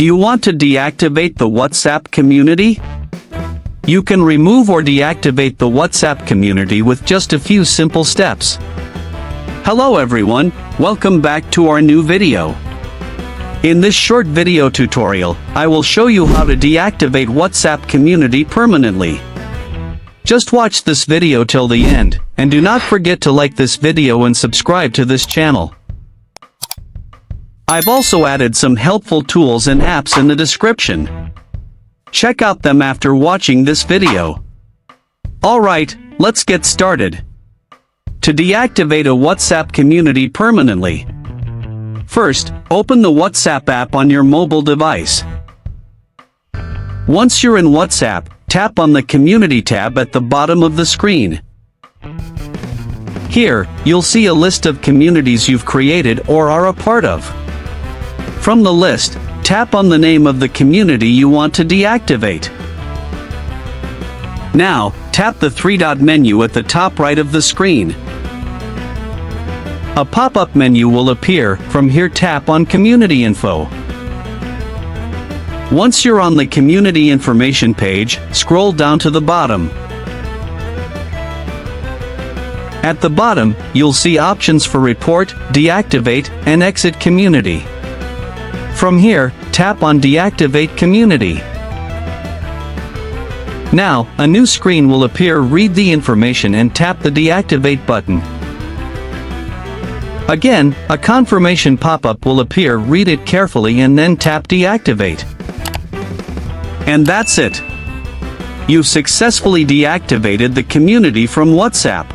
Do you want to deactivate the WhatsApp community? You can remove or deactivate the WhatsApp community with just a few simple steps. Hello everyone, welcome back to our new video. In this short video tutorial, I will show you how to deactivate WhatsApp community permanently. Just watch this video till the end, and do not forget to like this video and subscribe to this channel. I've also added some helpful tools and apps in the description. Check out them after watching this video. Alright, let's get started. To deactivate a WhatsApp community permanently, first, open the WhatsApp app on your mobile device. Once you're in WhatsApp, tap on the Community tab at the bottom of the screen. Here, you'll see a list of communities you've created or are a part of. From the list, tap on the name of the community you want to deactivate. Now, tap the three-dot menu at the top right of the screen. A pop-up menu will appear. From here, tap on Community Info. Once you're on the Community Information page, scroll down to the bottom. At the bottom, you'll see options for Report, Deactivate, and Exit Community. From here, tap on Deactivate Community. Now, a new screen will appear. Read the information and tap the Deactivate button. Again, a confirmation pop-up will appear. Read it carefully and then tap Deactivate. And that's it. You've successfully deactivated the community from WhatsApp.